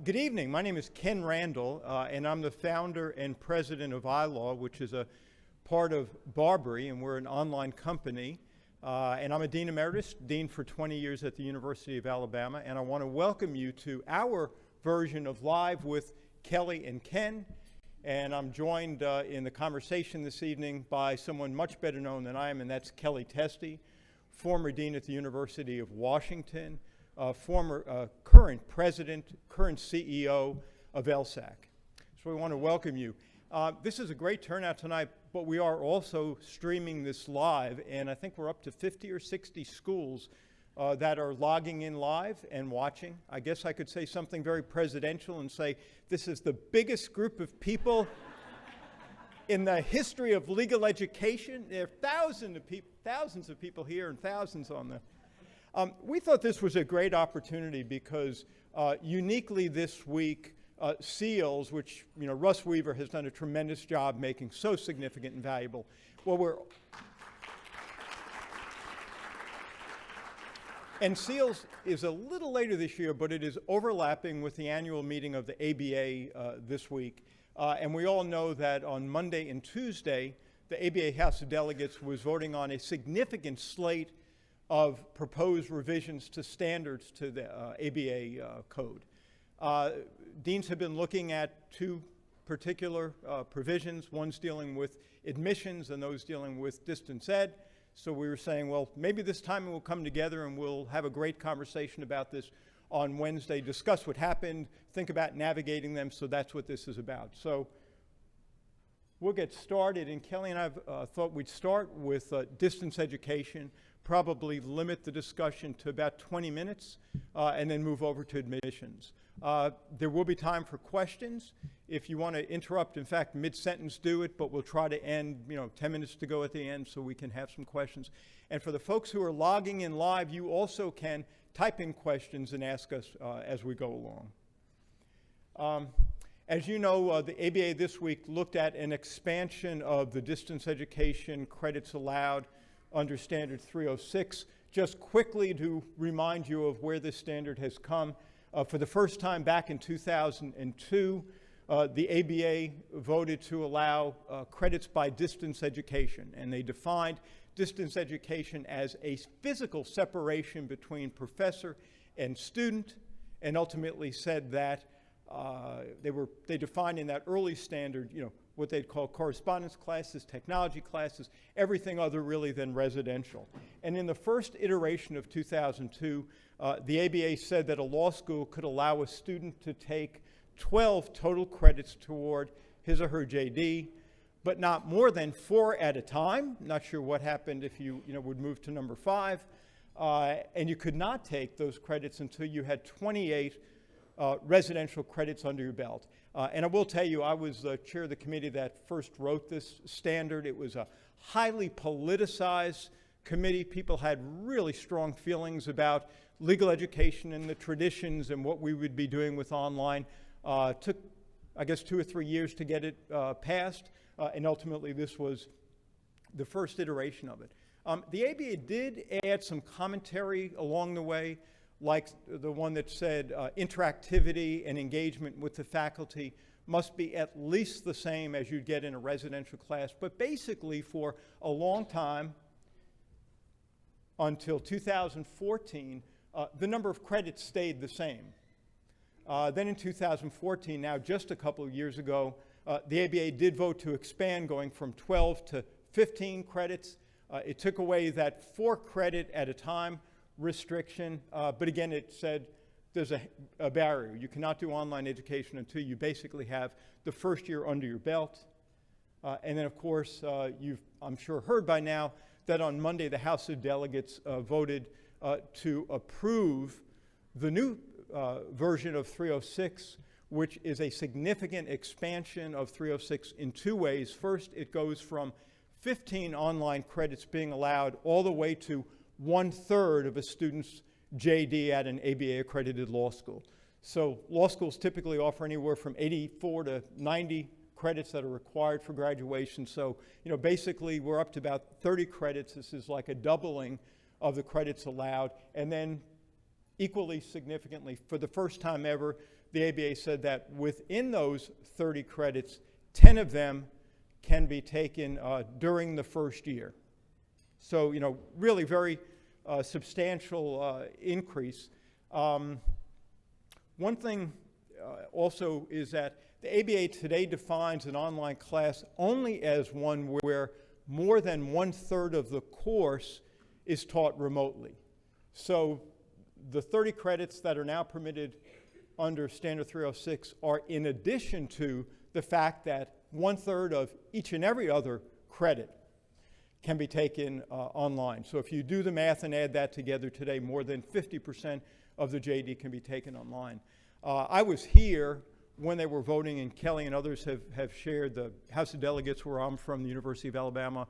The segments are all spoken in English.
Good evening. My name is Ken Randall, and I'm the founder and president of iLaw, which is a part of Barbary, and we're an online company. And I'm a Dean Emeritus, Dean for 20 years at the University of Alabama, and I want to welcome you to our version of Live with Kellye and Ken. And I'm joined in the conversation this evening by someone much better known than I am, and that's Testy, former Dean at the University of Washington, current president, current CEO of LSAC. So we want to welcome you. This is a great turnout tonight, but we are also streaming this live, and I think we're up to 50 or 60 schools that are logging in live and watching. I guess I could say something very presidential and say this is the biggest group of people in the history of legal education. There are thousands of people here and thousands on the... We thought this was a great opportunity because uniquely this week, SEALs, which Russ Weaver has done a tremendous job making so significant and valuable. And SEALs is a little later this year, but it is overlapping with the annual meeting of the ABA this week. And we all know that on Monday and Tuesday, the ABA House of Delegates was voting on a significant slate of proposed revisions to standards to the ABA code. Deans have been looking at two particular provisions, one's dealing with admissions and those dealing with distance ed. So we were saying, well, maybe this time we'll come together and we'll have a great conversation about this on Wednesday, discuss what happened, think about navigating them, so that's what this is about. So we'll get started, and Kellye and I thought we'd start with distance education, probably limit the discussion to about 20 minutes, and then move over to admissions. There will be time for questions. If you want to interrupt, in fact, mid-sentence, do it, but we'll try to end, 10 minutes to go at the end so we can have some questions. And for the folks who are logging in live, you also can type in questions and ask us as we go along. As you know, the ABA this week looked at an expansion of the distance education credits allowed under Standard 306. Just quickly to remind you of where this standard has come. For the first time back in 2002, the ABA voted to allow credits by distance education, and they defined distance education as a physical separation between professor and student, and ultimately said that they defined in that early standard, what they'd call correspondence classes, technology classes, everything other really than residential. And in the first iteration of 2002, the ABA said that a law school could allow a student to take 12 total credits toward his or her JD, but not more than 4 at a time. Not sure what happened if you would move to number 5. And you could not take those credits until you had 28 residential credits under your belt. And I will tell you, I was the chair of the committee that first wrote this standard. It was a highly politicized committee. People had really strong feelings about legal education and the traditions and what we would be doing with online. Took, I guess, 2 or 3 years to get it passed, and ultimately this was the first iteration of it. The ABA did add some commentary along the way, like the one that said interactivity and engagement with the faculty must be at least the same as you'd get in a residential class. But basically for a long time, until 2014, the number of credits stayed the same. Then in 2014, now just a couple of years ago, the ABA did vote to expand, going from 12 to 15 credits. It took away that 4 credit at a time restriction, but again, it said there's a barrier. You cannot do online education until you basically have the first year under your belt. And then, of course, you've, I'm sure, heard by now that on Monday the House of Delegates voted to approve the new version of 306, which is a significant expansion of 306 in 2 ways. First, it goes from 15 online credits being allowed all the way to 1/3 of a student's JD at an ABA accredited law school. So law schools typically offer anywhere from 84 to 90 credits that are required for graduation. So, basically we're up to about 30 credits. This is like a doubling of the credits allowed. And then equally significantly, for the first time ever, the ABA said that within those 30 credits, 10 of them can be taken during the first year. So, really very substantial increase. One thing also is that the ABA today defines an online class only as one where more than 1/3 of the course is taught remotely. So the 30 credits that are now permitted under Standard 306 are in addition to the fact that 1/3 of each and every other credit can be taken online. So if you do the math and add that together today, more than 50% of the JD can be taken online. I was here when they were voting, and Kellye and others have shared, the House of Delegates where I'm from, the University of Alabama,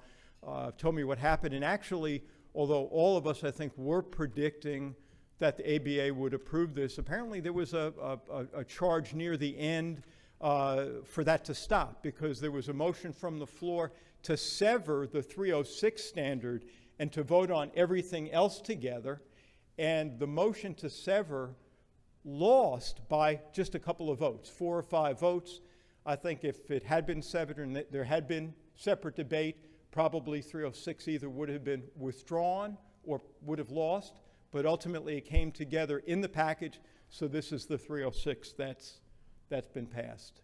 told me what happened. And actually, although all of us, I think, were predicting that the ABA would approve this, apparently there was a charge near the end for that to stop, because there was a motion from the floor to sever the 306 standard and to vote on everything else together. And the motion to sever lost by just a couple of votes, 4 or 5 votes. I think if it had been severed and there had been separate debate, probably 306 either would have been withdrawn or would have lost, but ultimately it came together in the package, so this is the 306 that's been passed.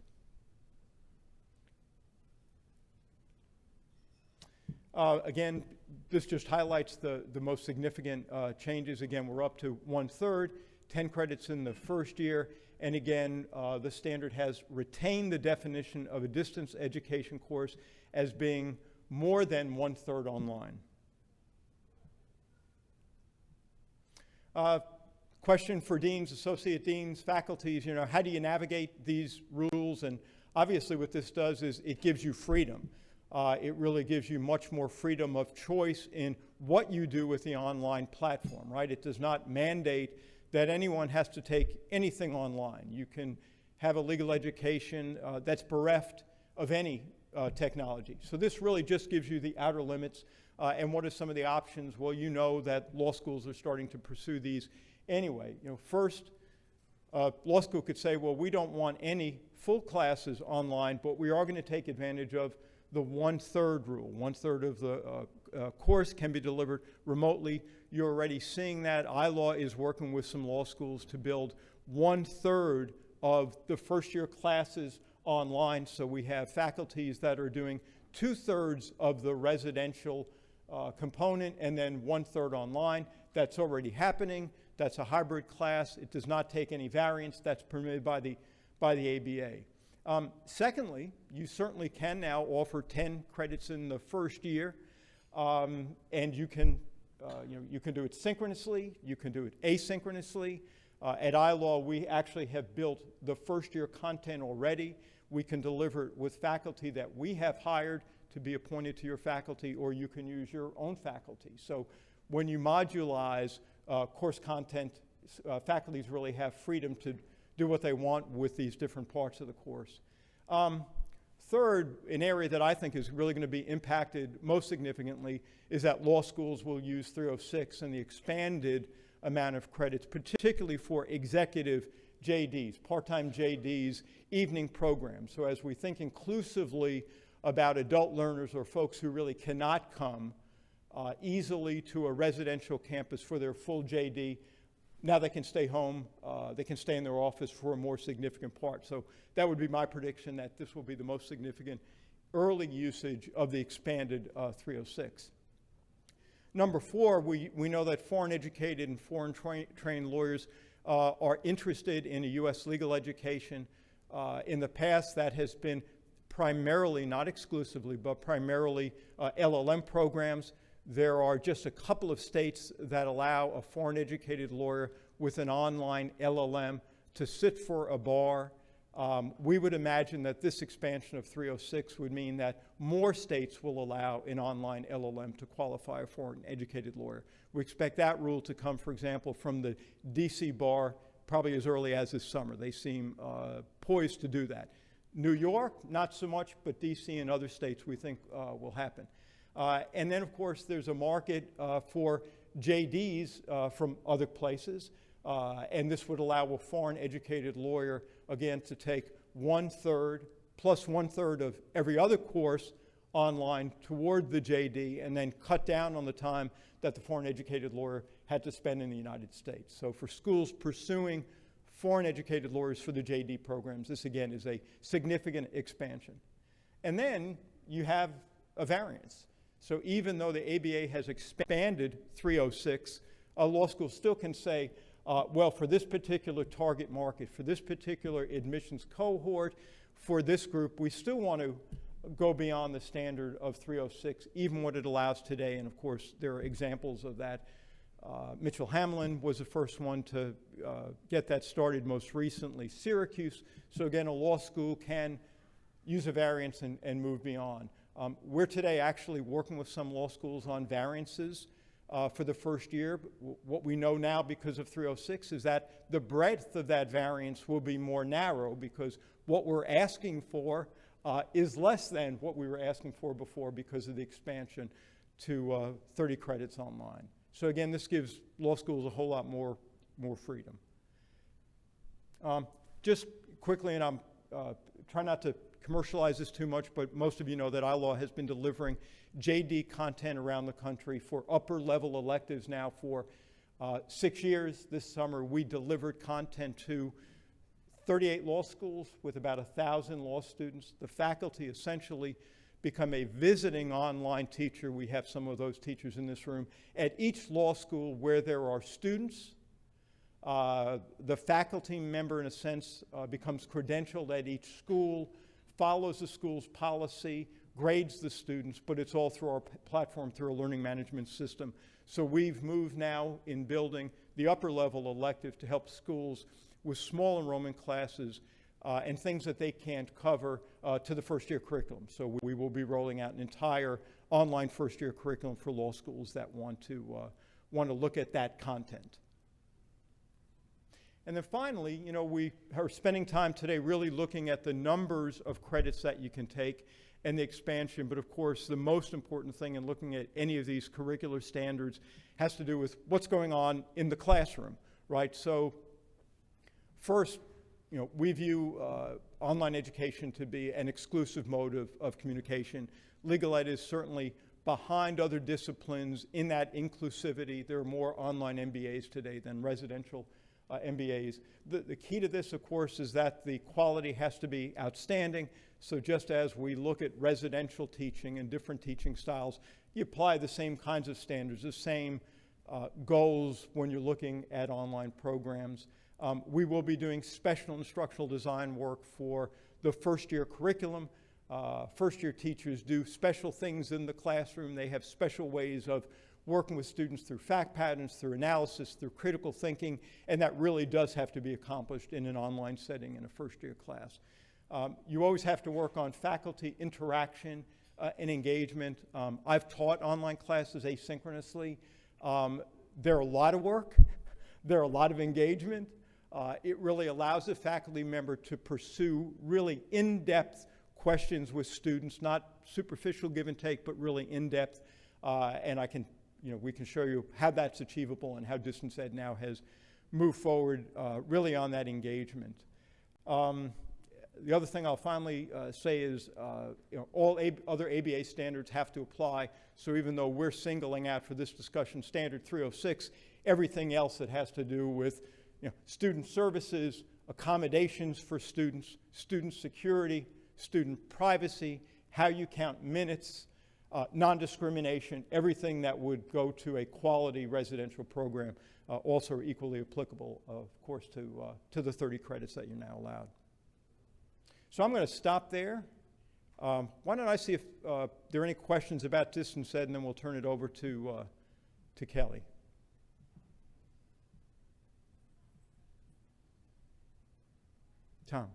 Again, this just highlights the most significant changes. Again, we're up to 1/3, 10 credits in the first year, and again, the standard has retained the definition of a distance education course as being more than 1/3 online. Question for deans, associate deans, faculties, how do you navigate these rules? And obviously what this does is it gives you freedom. It really gives you much more freedom of choice in what you do with the online platform, right? It does not mandate that anyone has to take anything online. You can have a legal education that's bereft of any technology. So this really just gives you the outer limits. And what are some of the options? Well, you know that law schools are starting to pursue these anyway. First, law school could say, well, we don't want any full classes online, but we are going to take advantage of the 1/3 rule. 1/3 of the course can be delivered remotely. You're already seeing that. iLaw is working with some law schools to build 1/3 of the first year classes online. So we have faculties that are doing 2/3 of the residential component and then 1/3 online. That's already happening. That's a hybrid class. It does not take any variance. That's permitted by the ABA. Secondly, you certainly can now offer 10 credits in the first year, and you can do it synchronously, you can do it asynchronously. At iLaw, we actually have built the first year content already. We can deliver it with faculty that we have hired to be appointed to your faculty, or you can use your own faculty. So when you modulize course content, faculties really have freedom to do what they want with these different parts of the course. Third, an area that I think is really going to be impacted most significantly is that law schools will use 306 and the expanded amount of credits, particularly for executive JDs, part-time JDs, evening programs. So as we think inclusively about adult learners or folks who really cannot come easily to a residential campus for their full JD, now they can stay home, they can stay in their office for a more significant part. So that would be my prediction, that this will be the most significant early usage of the expanded 306. Number 4, we know that foreign educated and foreign trained lawyers are interested in a U.S. legal education. In the past, that has been primarily, not exclusively, but primarily LLM programs. There are just a couple of states that allow a foreign educated lawyer with an online LLM to sit for a bar. We would imagine that this expansion of 306 would mean that more states will allow an online LLM to qualify a foreign educated lawyer. We expect that rule to come, for example, from the DC bar probably as early as this summer. They seem poised to do that. New York, not so much, but DC and other states we think will happen. And then, of course, there's a market for JDs from other places. And this would allow a foreign educated lawyer, again, to take 1/3 plus 1/3 of every other course online toward the JD, and then cut down on the time that the foreign educated lawyer had to spend in the United States. So for schools pursuing foreign educated lawyers for the JD programs, this again is a significant expansion. And then you have a variance. So even though the ABA has expanded 306, a law school still can say, well, for this particular target market, for this particular admissions cohort, for this group, we still want to go beyond the standard of 306, even what it allows today. And of course, there are examples of that. Mitchell Hamlin was the first one to get that started most recently. Syracuse. So again, a law school can use a variance and move beyond. We're today actually working with some law schools on variances for the first year. What we know now because of 306 is that the breadth of that variance will be more narrow, because what we're asking for is less than what we were asking for before because of the expansion to 30 credits online. So again, this gives law schools a whole lot more freedom. Just quickly, and I'm trying not to commercialize this too much, but most of you know that iLaw has been delivering JD content around the country for upper level electives now for 6 years. This summer we delivered content to 38 law schools with about 1,000 law students. The faculty essentially become a visiting online teacher. We have some of those teachers in this room. At each law school where there are students, the faculty member, in a sense, becomes credentialed at each school, follows the school's policy, grades the students, but it's all through our platform, through a learning management system. So we've moved now in building the upper level elective to help schools with small enrollment classes and things that they can't cover to the first year curriculum. So we will be rolling out an entire online first year curriculum for law schools that want to look at that content. And then finally, you know, we are spending time today really looking at the numbers of credits that you can take and the expansion. But of course, the most important thing in looking at any of these curricular standards has to do with what's going on in the classroom, right? So first, you know, we view online education to be an exclusive mode of communication. Legal ed is certainly behind other disciplines in that inclusivity. There are more online MBAs today than residential MBAs. The key to this, of course, is that the quality has to be outstanding. So just as we look at residential teaching and different teaching styles, you apply the same kinds of standards, the same goals when you're looking at online programs. We will be doing special instructional design work for the first year curriculum. First year teachers do special things in the classroom. They have special ways of working with students through fact patterns, through analysis, through critical thinking, and that really does have to be accomplished in an online setting in a first year class. You always have to work on faculty interaction and engagement. I've taught online classes asynchronously. They're a lot of work. They're a lot of engagement. It really allows the faculty member to pursue really in-depth questions with students, not superficial give and take, but really in-depth. And we can show you how that's achievable and how distance ed now has moved forward really on that engagement. The other thing I'll finally say is, all other ABA standards have to apply. So even though we're singling out for this discussion standard 306, everything else that has to do with student services, accommodations for students, student security, student privacy, how you count minutes, non-discrimination, everything that would go to a quality residential program, also equally applicable, of course, to the 30 credits that you're now allowed. So I'm going to stop there. Why don't I see if there are any questions about distance ed, and then we'll turn it over to Kellye. Tom.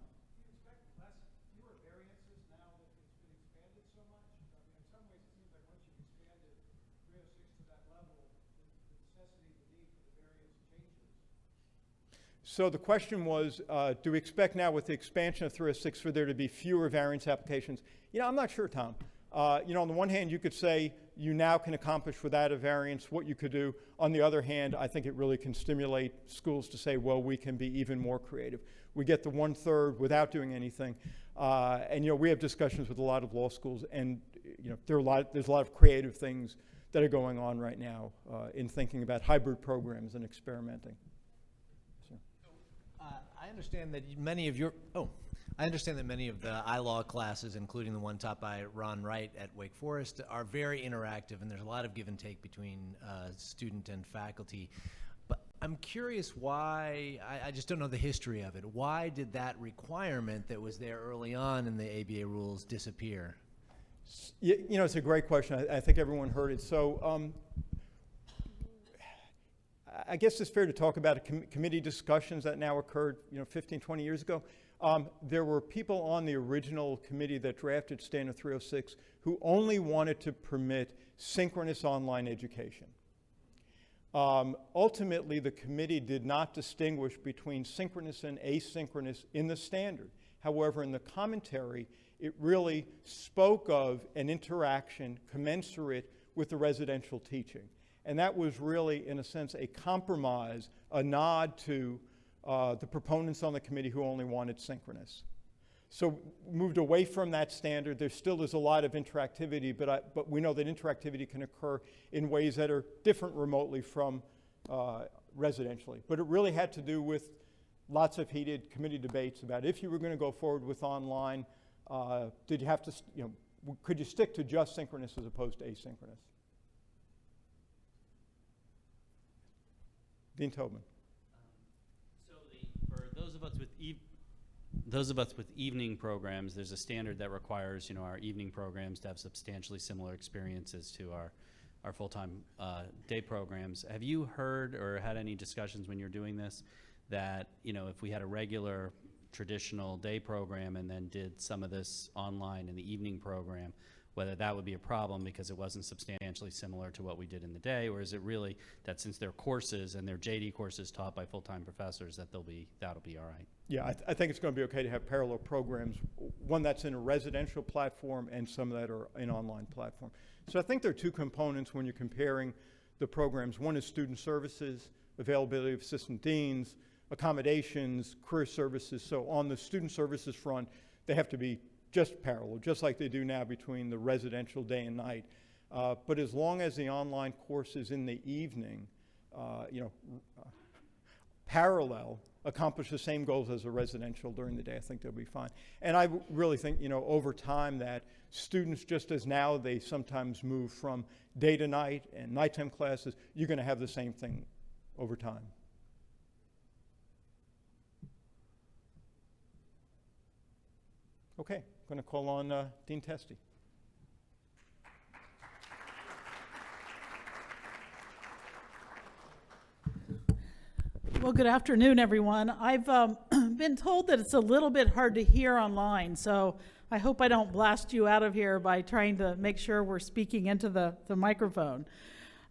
So the question was, do we expect now with the expansion of 306 for there to be fewer variance applications? I'm not sure, Tom. On the one hand, you could say, you now can accomplish without a variance what you could do. On the other hand, I think it really can stimulate schools to say, well, we can be even more creative. We get the 1/3 without doing anything. And we have discussions with a lot of law schools, and there's a lot of creative things that are going on right now in thinking about hybrid programs and experimenting. So. I understand that many of the iLaw classes, including the one taught by Ron Wright at Wake Forest, are very interactive, and there's a lot of give and take between student and faculty. But I'm curious why, I just don't know the history of it. Why did that requirement that was there early on in the ABA rules disappear? It's a great question. I think everyone heard it. So I guess it's fair to talk about committee discussions that now occurred 15, 20 years ago. There were people on the original committee that drafted Standard 306 who only wanted to permit synchronous online education. Ultimately, the committee did not distinguish between synchronous and asynchronous in the standard. However, in the commentary, it really spoke of an interaction commensurate with the residential teaching. And that was really, in a sense, a compromise, a nod to the proponents on the committee who only wanted synchronous. So moved away from that standard. There still is a lot of interactivity, but we know that interactivity can occur in ways that are different remotely from residentially. But it really had to do with lots of heated committee debates about if you were going to go forward with online, did you have to, could you stick to just synchronous as opposed to asynchronous? Dean Tobin. For those of us with evening programs, there's a standard that requires our evening programs to have substantially similar experiences to our full-time day programs. Have you heard or had any discussions when you're doing this that if we had a regular traditional day program and then did some of this online in the evening program, whether that would be a problem because it wasn't substantially similar to what we did in the day, or is it really that since they're courses and they're JD courses taught by full-time professors that that'll be all right? Yeah, I think it's going to be okay to have parallel programs, one that's in a residential platform and some that are in online platform. So I think there are two components when you're comparing the programs. One is student services, availability of assistant deans, accommodations, career services. So on the student services front, they have to be just parallel, just like they do now between the residential day and night. But as long as the online course is in the evening, parallel, accomplish the same goals as a residential during the day, I think they'll be fine. And I really think, over time that students, just as now they sometimes move from day to night and nighttime classes, you're going to have the same thing over time. Okay, I'm going to call on Dean Testy. Well, good afternoon, everyone. I've been told that it's a little bit hard to hear online, so I hope I don't blast you out of here by trying to make sure we're speaking into the microphone.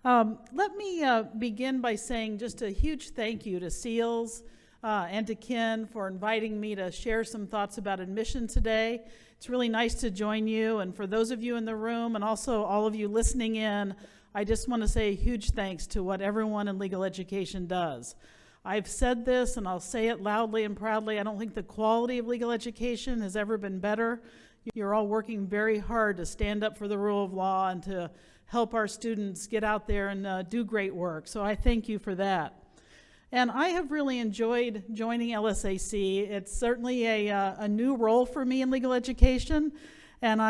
Let me begin by saying just a huge thank you to SEALS and to Ken for inviting me to share some thoughts about admission today. It's really nice to join you, and for those of you in the room and also all of you listening in, I just want to say a huge thanks to what everyone in legal education does. I've said this and I'll say it loudly and proudly. I don't think the quality of legal education has ever been better. You're all working very hard to stand up for the rule of law and to help our students get out there and do great work. So I thank you for that. And I have really enjoyed joining LSAC. It's certainly a new role for me in legal education, and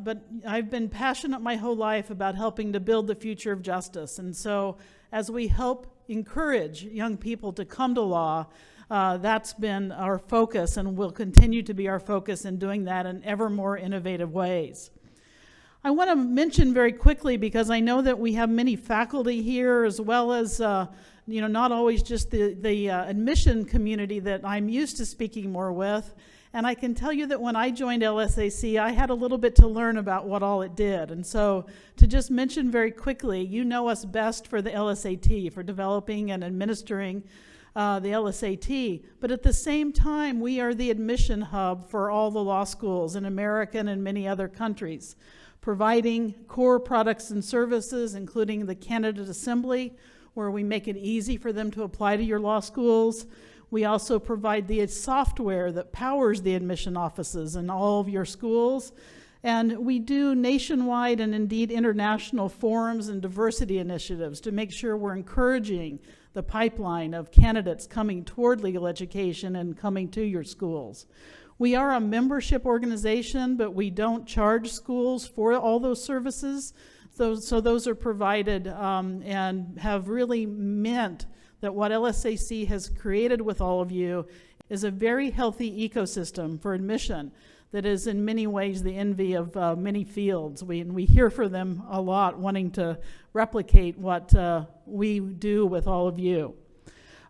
but I've been passionate my whole life about helping to build the future of justice. And so as we help encourage young people to come to law, that's been our focus and will continue to be our focus in doing that in ever more innovative ways. I want to mention very quickly, because I know that we have many faculty here as well as not always just the admission community that I'm used to speaking more with. And I can tell you that when I joined LSAC, I had a little bit to learn about what all it did. And so to just mention very quickly, you know us best for the LSAT, for developing and administering the LSAT. But at the same time, we are the admission hub for all the law schools in America and in many other countries. providing core products and services, including the candidate assembly, where we make it easy for them to apply to your law schools. We also provide the software that powers the admission offices in all of your schools. And we do nationwide and indeed international forums and diversity initiatives to make sure we're encouraging the pipeline of candidates coming toward legal education and coming to your schools. We are a membership organization, but we don't charge schools for all those services. So those are provided and have really meant that what LSAC has created with all of you is a very healthy ecosystem for admission that is in many ways the envy of many fields. We hear from them a lot wanting to replicate what we do with all of you.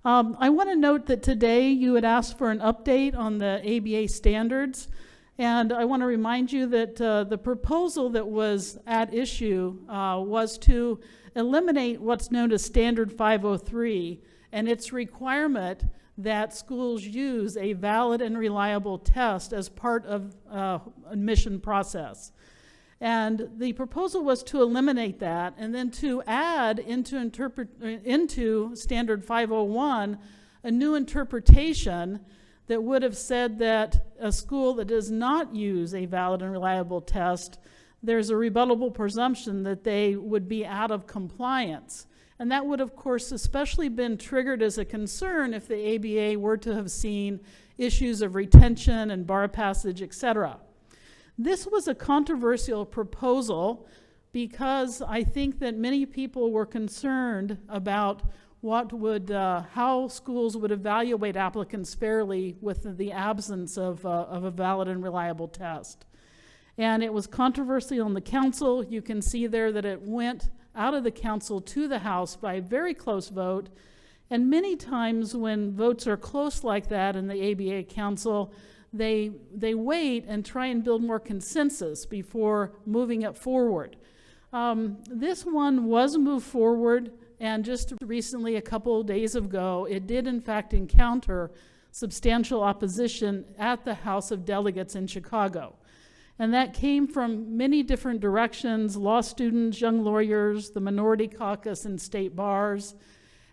I want to note that today you had asked for an update on the ABA standards, and I want to remind you that the proposal that was at issue was to eliminate what's known as Standard 503 and its requirement that schools use a valid and reliable test as part of admission process. And the proposal was to eliminate that and then to add into Standard 501 a new interpretation that would have said that a school that does not use a valid and reliable test, there's a rebuttable presumption that they would be out of compliance. And that would, of course, especially been triggered as a concern if the ABA were to have seen issues of retention and bar passage, etc. This was a controversial proposal because I think that many people were concerned about how schools would evaluate applicants fairly with the absence of a valid and reliable test. And it was controversial on the council. You can see there that it went out of the council to the House by a very close vote. And many times when votes are close like that in the ABA Council, they wait and try and build more consensus before moving it forward. This one was moved forward, and just recently, a couple of days ago, it did in fact encounter substantial opposition at the House of Delegates in Chicago. And that came from many different directions: law students, young lawyers, the minority caucus, and state bars.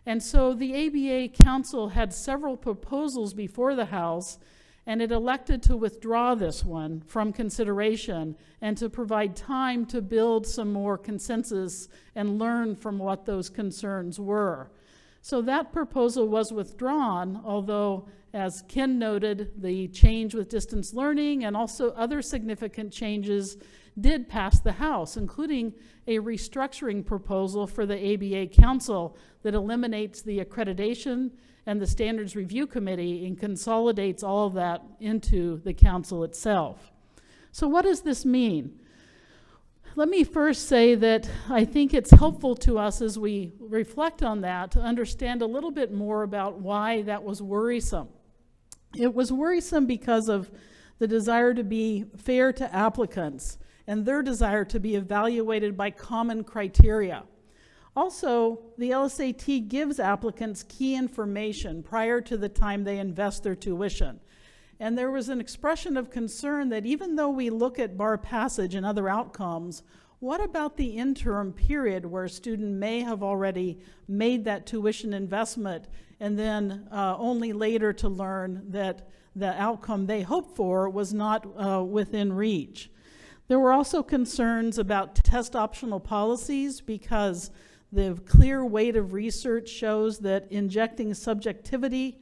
And so the ABA Council had several proposals before the House, and it elected to withdraw this one from consideration and to provide time to build some more consensus and learn from what those concerns were. So that proposal was withdrawn, although, as Ken noted, the change with distance learning and also other significant changes did pass the House, including a restructuring proposal for the ABA Council that eliminates the accreditation and the Standards Review Committee and consolidates all of that into the Council itself. So what does this mean? Let me first say that I think it's helpful to us as we reflect on that to understand a little bit more about why that was worrisome. It was worrisome because of the desire to be fair to applicants and their desire to be evaluated by common criteria. Also, the LSAT gives applicants key information prior to the time they invest their tuition. And there was an expression of concern that even though we look at bar passage and other outcomes, what about the interim period where a student may have already made that tuition investment and then only later to learn that the outcome they hoped for was not within reach? There were also concerns about test optional policies because the clear weight of research shows that injecting subjectivity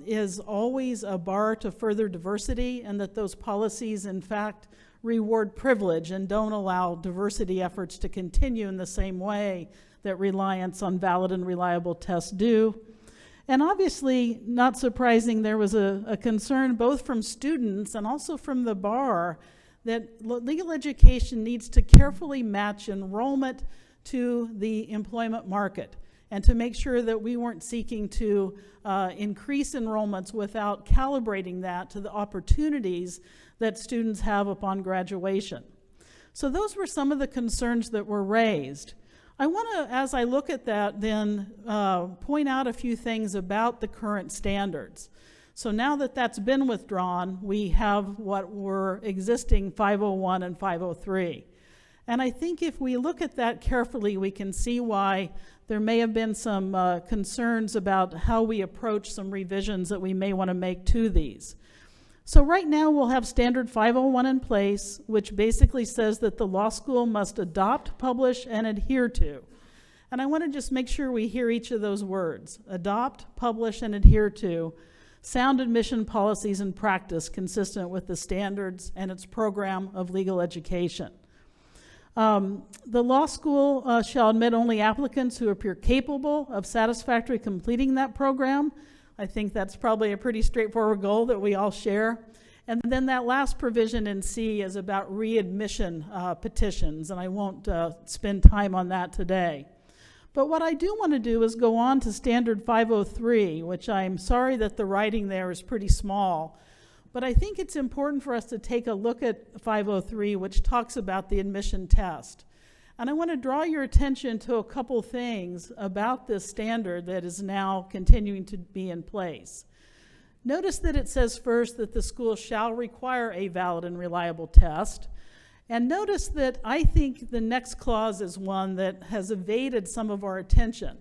is always a bar to further diversity, and that those policies, in fact, reward privilege and don't allow diversity efforts to continue in the same way that reliance on valid and reliable tests do. And obviously, not surprising, there was a concern both from students and also from the bar that legal education needs to carefully match enrollment to the employment market, and to make sure that we weren't seeking to increase enrollments without calibrating that to the opportunities that students have upon graduation. So those were some of the concerns that were raised. I want to, as I look at that, then point out a few things about the current standards. So now that that's been withdrawn, we have what were existing 501 and 503. And I think if we look at that carefully, we can see why there may have been some concerns about how we approach some revisions that we may want to make to these. So right now we'll have Standard 501 in place, which basically says that the law school must adopt, publish, and adhere to. And I want to just make sure we hear each of those words: adopt, publish, and adhere to sound admission policies and practice consistent with the standards and its program of legal education. The law school shall admit only applicants who appear capable of satisfactorily completing that program. I think that's probably a pretty straightforward goal that we all share. And then that last provision in C is about readmission petitions, and I won't spend time on that today. But what I do want to do is go on to Standard 503, which I'm sorry that the writing there is pretty small. But I think it's important for us to take a look at 503, which talks about the admission test. And I want to draw your attention to a couple things about this standard that is now continuing to be in place. Notice that it says first that the school shall require a valid and reliable test. And notice that I think the next clause is one that has evaded some of our attention.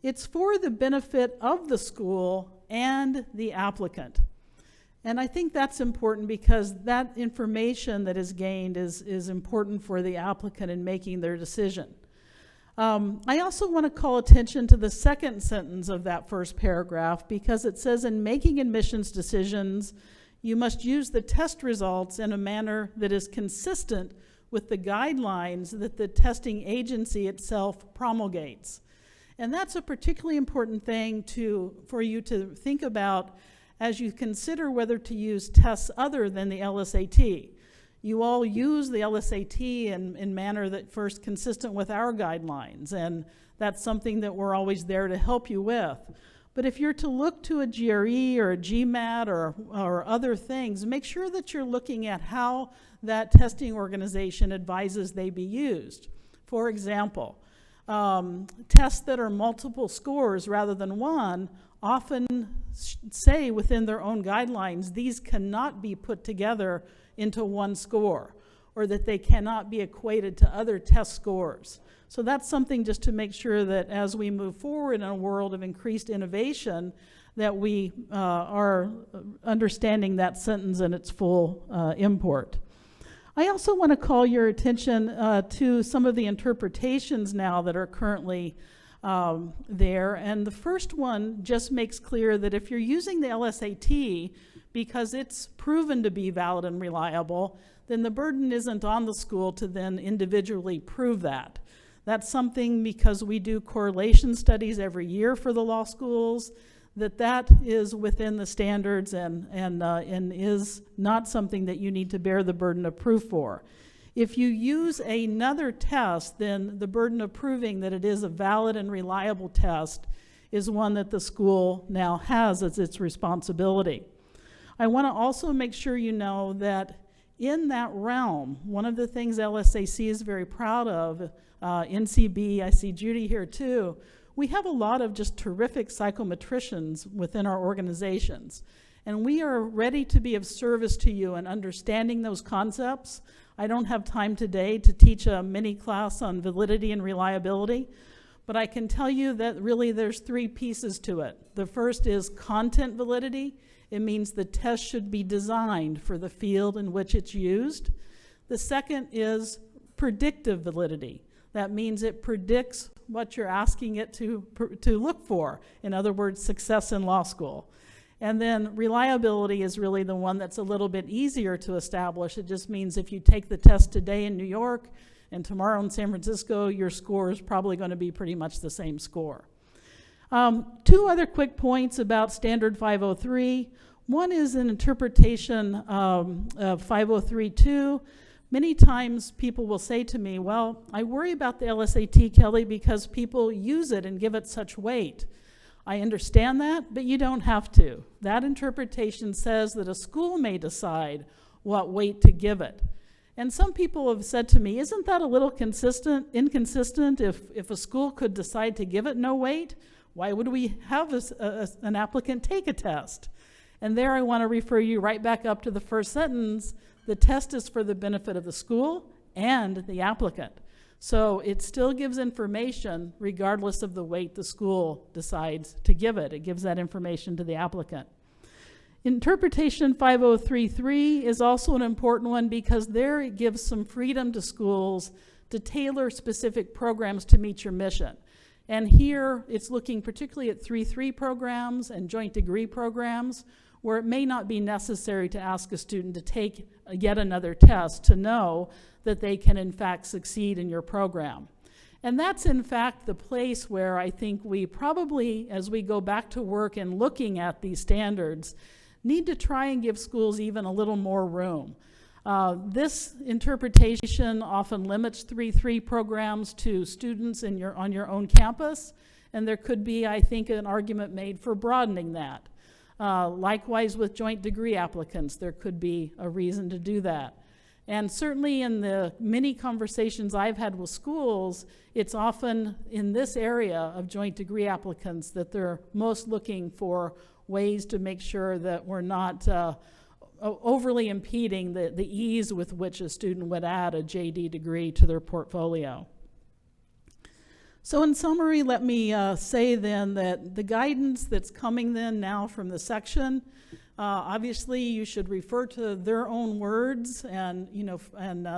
It's for the benefit of the school and the applicant. And I think that's important because that information that is gained is important for the applicant in making their decision. I also want to call attention to the second sentence of that first paragraph, because it says in making admissions decisions, you must use the test results in a manner that is consistent with the guidelines that the testing agency itself promulgates. And that's a particularly important thing for you to think about as you consider whether to use tests other than the LSAT. You all use the LSAT in manner that first consistent with our guidelines, and that's something that we're always there to help you with. But if you're to look to a GRE or a GMAT or other things, make sure that you're looking at how that testing organization advises they be used. For example, tests that are multiple scores rather than one often say within their own guidelines these cannot be put together into one score, or that they cannot be equated to other test scores. So that's something just to make sure that as we move forward in a world of increased innovation, that we are understanding that sentence in its full import. I also want to call your attention to some of the interpretations now that are currently there. And the first one just makes clear that if you're using the LSAT because it's proven to be valid and reliable, then the burden isn't on the school to then individually prove that. That's something, because we do correlation studies every year for the law schools, that is within the standards and is not something that you need to bear the burden of proof for. If you use another test, then the burden of proving that it is a valid and reliable test is one that the school now has as its responsibility. I want to also make sure you know that in that realm, one of the things LSAC is very proud of, NCB, I see Judy here too, we have a lot of just terrific psychometricians within our organizations. And we are ready to be of service to you in understanding those concepts. I don't have time today to teach a mini class on validity and reliability, but I can tell you that really there's three pieces to it. The first is content validity. It means the test should be designed for the field in which it's used. The second is predictive validity. That means it predicts what you're asking it to look for. In other words, success in law school. And then reliability is really the one that's a little bit easier to establish. It just means if you take the test today in New York and tomorrow in San Francisco, your score is probably going to be pretty much the same score. Two other quick points about Standard 503. One is an interpretation of 503.2. Many times people will say to me, well, I worry about the LSAT, Kellye, because people use it and give it such weight. I understand that, but you don't have to. That interpretation says that a school may decide what weight to give it. And some people have said to me, isn't that a little inconsistent? If a school could decide to give it no weight, why would we have an applicant take a test? And there I want to refer you right back up to the first sentence. The test is for the benefit of the school and the applicant. So it still gives information regardless of the weight the school decides to give it. It gives that information to the applicant. Interpretation 5033 is also an important one because there it gives some freedom to schools to tailor specific programs to meet your mission. And here it's looking particularly at 3-3 programs and joint degree programs where it may not be necessary to ask a student to take yet another test to know that they can in fact succeed in your program. And that's in fact the place where I think we probably, as we go back to work and looking at these standards, need to try and give schools even a little more room. This interpretation often limits 3-3 programs to students on your own campus, and there could be, I think, an argument made for broadening that. Likewise with joint degree applicants, there could be a reason to do that. And certainly in the many conversations I've had with schools, it's often in this area of joint degree applicants that they're most looking for ways to make sure that we're not overly impeding the ease with which a student would add a JD degree to their portfolio. So in summary, let me say then that the guidance that's coming then now from the section, obviously you should refer to their own words and,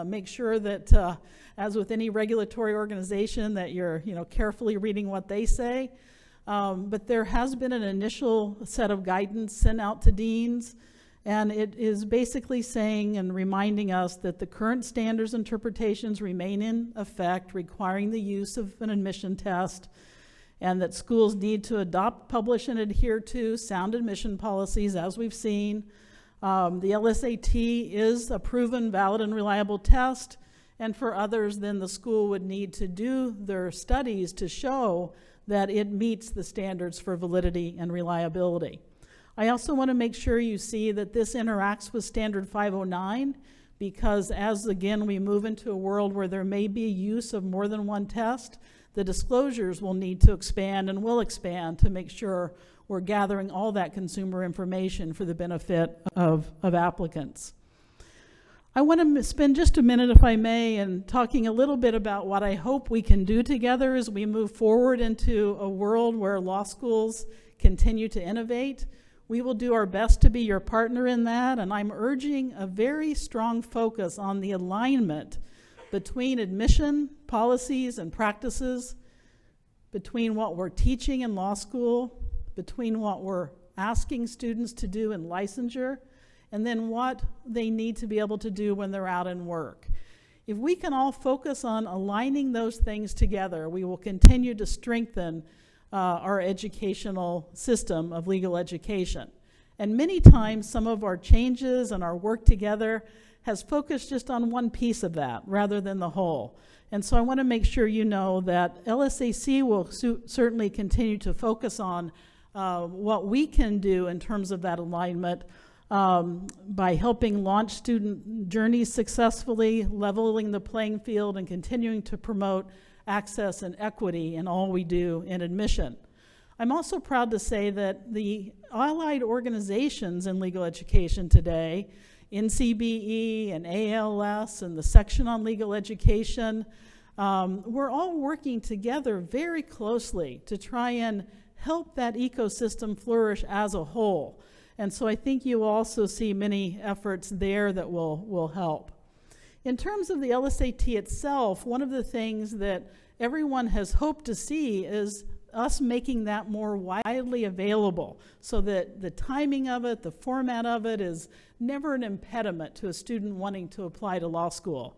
make sure that, as with any regulatory organization, that you're, carefully reading what they say. But there has been an initial set of guidance sent out to deans, and it is basically saying and reminding us that the current standards interpretations remain in effect, requiring the use of an admission test, and that schools need to adopt, publish, and adhere to sound admission policies, as we've seen. The LSAT is a proven, valid, and reliable test, and for others, then the school would need to do their studies to show that it meets the standards for validity and reliability. I also want to make sure you see that this interacts with Standard 509 because as, again, we move into a world where there may be use of more than one test, the disclosures will need to expand and will expand to make sure we're gathering all that consumer information for the benefit of applicants. I want to spend just a minute, if I may, in talking a little bit about what I hope we can do together as we move forward into a world where law schools continue to innovate. We will do our best to be your partner in that, and I'm urging a very strong focus on the alignment between admission policies and practices, between what we're teaching in law school, between what we're asking students to do in licensure, and then what they need to be able to do when they're out in work. If we can all focus on aligning those things together, we will continue to strengthen our educational system of legal education. And many times, some of our changes and our work together has focused just on one piece of that rather than the whole. And so I want to make sure you know that LSAC will certainly continue to focus on what we can do in terms of that alignment by helping launch student journeys successfully, leveling the playing field, and continuing to promote access and equity in all we do in admission. I'm also proud to say that the allied organizations in legal education today, NCBE and ALS and the section on legal education, we're all working together very closely to try and help that ecosystem flourish as a whole. And so I think you will also see many efforts there that will help. In terms of the LSAT itself, one of the things that everyone has hoped to see is us making that more widely available so that the timing of it, the format of it is never an impediment to a student wanting to apply to law school.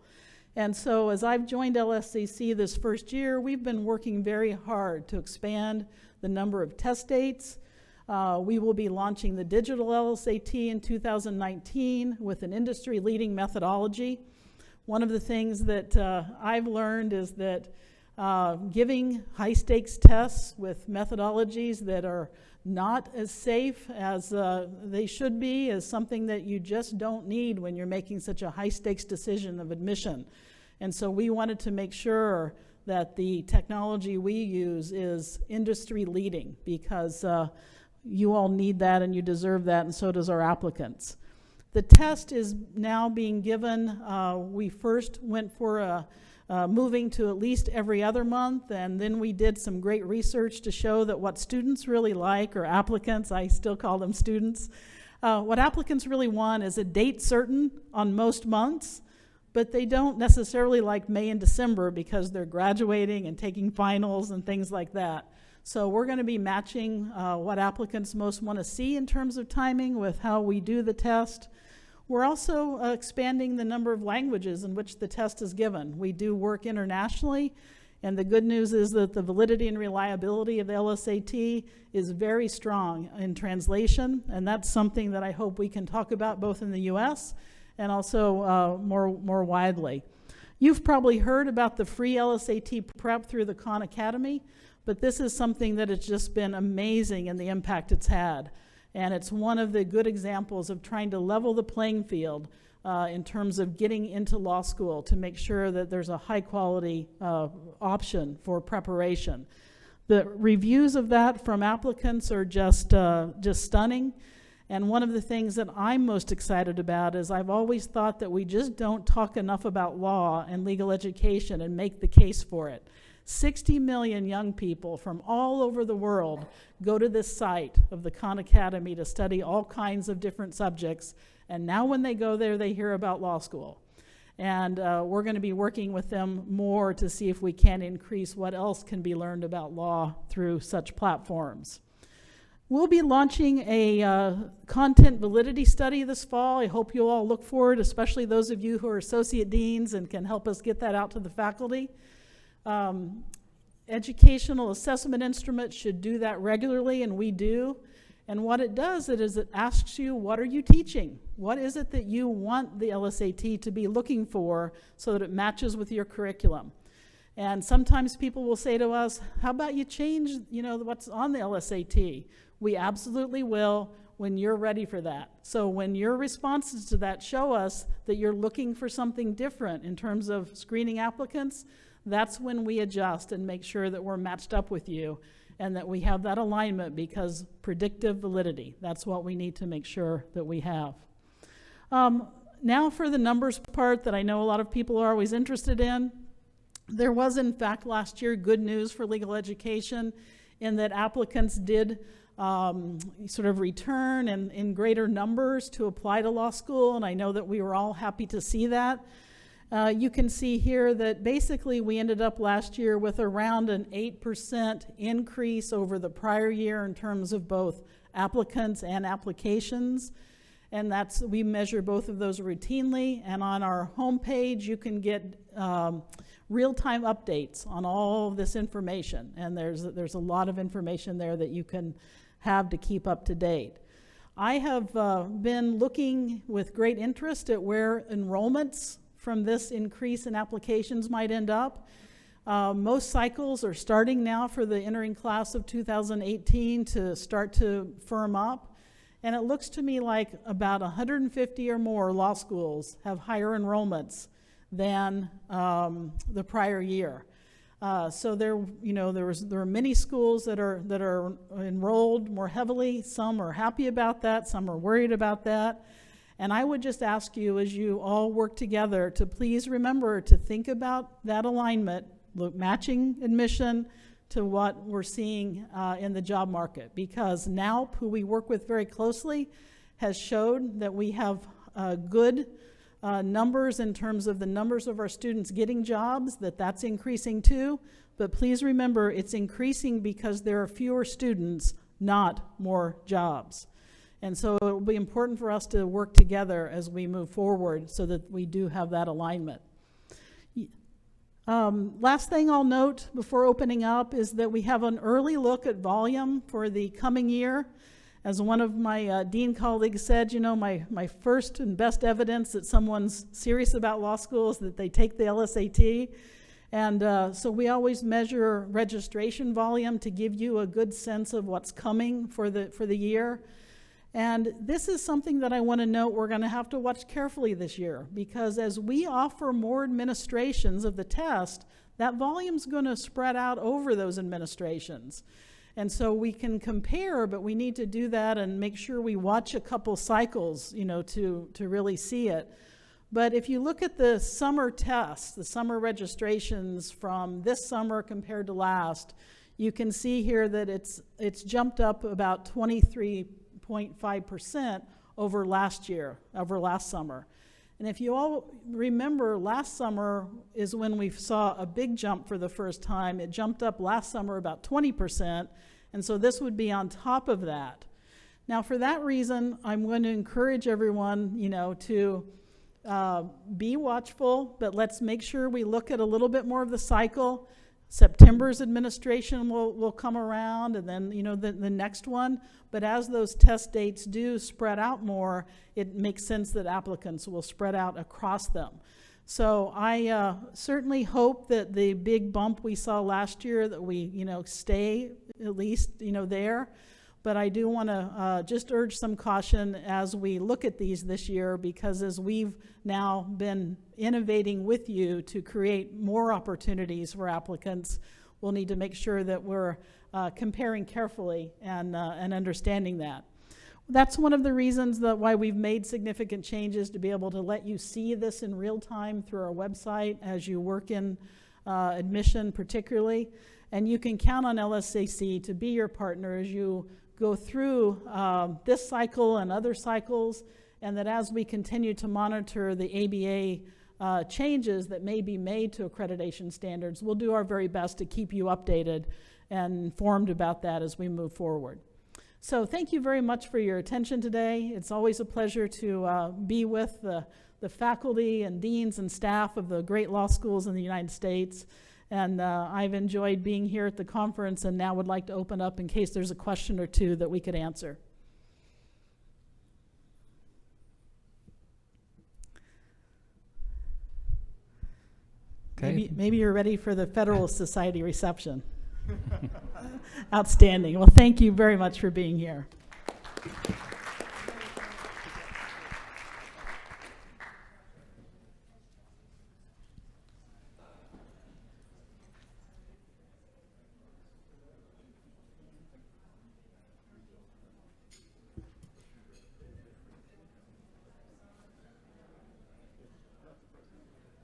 And so as I've joined LSAC this first year, we've been working very hard to expand the number of test dates. We will be launching the digital LSAT in 2019 with an industry-leading methodology. One of the things that I've learned is that giving high-stakes tests with methodologies that are not as safe as they should be is something that you just don't need when you're making such a high-stakes decision of admission. And so we wanted to make sure that the technology we use is industry-leading because you all need that and you deserve that, and so does our applicants. The test is now being given. We first went for moving to at least every other month, and then we did some great research to show that what students really like, or applicants, I still call them students, what applicants really want is a date certain on most months, but they don't necessarily like May and December because they're graduating and taking finals and things like that. So we're going to be matching what applicants most want to see in terms of timing with how we do the test. We're also expanding the number of languages in which the test is given. We do work internationally, and the good news is that the validity and reliability of the LSAT is very strong in translation, and that's something that I hope we can talk about both in the US and also more widely. You've probably heard about the free LSAT prep through the Khan Academy, but this is something that has just been amazing in the impact it's had. And it's one of the good examples of trying to level the playing field in terms of getting into law school to make sure that there's a high quality option for preparation. The reviews of that from applicants are just stunning. And one of the things that I'm most excited about is I've always thought that we just don't talk enough about law and legal education and make the case for it. 60 million young people from all over the world go to this site of the Khan Academy to study all kinds of different subjects, and now when they go there, they hear about law school. And we're going to be working with them more to see if we can increase what else can be learned about law through such platforms. We'll be launching a content validity study this fall. I hope you all look forward, especially those of you who are associate deans and can help us get that out to the faculty. Educational assessment instruments should do that regularly, and we do. And what it does is it asks you, what are you teaching? What is it that you want the LSAT to be looking for so that it matches with your curriculum? And sometimes people will say to us, how about you change, what's on the LSAT? We absolutely will when you're ready for that. So when your responses to that show us that you're looking for something different in terms of screening applicants, that's when we adjust and make sure that we're matched up with you and that we have that alignment, because predictive validity, that's what we need to make sure that we have. Now for the numbers part that I know a lot of people are always interested in. There was, in fact, last year good news for legal education in that applicants did sort of return in greater numbers to apply to law school, and I know that we were all happy to see that. You can see here that basically we ended up last year with around an 8% increase over the prior year in terms of both applicants and applications. And we measure both of those routinely. And on our homepage, you can get real-time updates on all of this information. And there's a lot of information there that you can have to keep up to date. I have been looking with great interest at where enrollments from this increase in applications might end up. Most cycles are starting now for the entering class of 2018 to start to firm up. And it looks to me like about 150 or more law schools have higher enrollments than the prior year. So there are many schools that are enrolled more heavily. Some are happy about that. Some are worried about that. And I would just ask you, as you all work together, to please remember to think about that alignment, matching admission to what we're seeing in the job market. Because NALP, who we work with very closely, has showed that we have good numbers in terms of the numbers of our students getting jobs, that's increasing too. But please remember, it's increasing because there are fewer students, not more jobs. And so it will be important for us to work together as we move forward so that we do have that alignment. Last thing I'll note before opening up is that we have an early look at volume for the coming year. As one of my dean colleagues said, my first and best evidence that someone's serious about law school is that they take the LSAT. And so we always measure registration volume to give you a good sense of what's coming for the year. And this is something that I want to note we're going to have to watch carefully this year, because as we offer more administrations of the test, that volume's going to spread out over those administrations. And so we can compare, but we need to do that and make sure we watch a couple cycles, to really see it. But if you look at the summer tests, the summer registrations from this summer compared to last, you can see here that it's jumped up about 23.5% over last summer. And if you all remember, last summer is when we saw a big jump for the first time. It jumped up last summer about 20%, and so this would be on top of that. Now, for that reason, I'm going to encourage everyone, to be watchful, but let's make sure we look at a little bit more of the cycle. September's administration will come around, and then the next one. But as those test dates do spread out more, it makes sense that applicants will spread out across them. So I certainly hope that the big bump we saw last year, that we stay at least there. But I do want to just urge some caution as we look at these this year, because as we've now been innovating with you to create more opportunities for applicants, we'll need to make sure that we're comparing carefully and understanding that. That's one of the reasons why we've made significant changes, to be able to let you see this in real time through our website as you work in admission particularly. And you can count on LSAC to be your partner as you go through this cycle and other cycles, and that as we continue to monitor the ABA changes that may be made to accreditation standards, we'll do our very best to keep you updated and informed about that as we move forward. So thank you very much for your attention today. It's always a pleasure to be with the faculty and deans and staff of the great law schools in the United States. And I've enjoyed being here at the conference, and now would like to open up in case there's a question or two that we could answer. Okay. Maybe you're ready for the Federalist Society reception. Outstanding. Well, thank you very much for being here.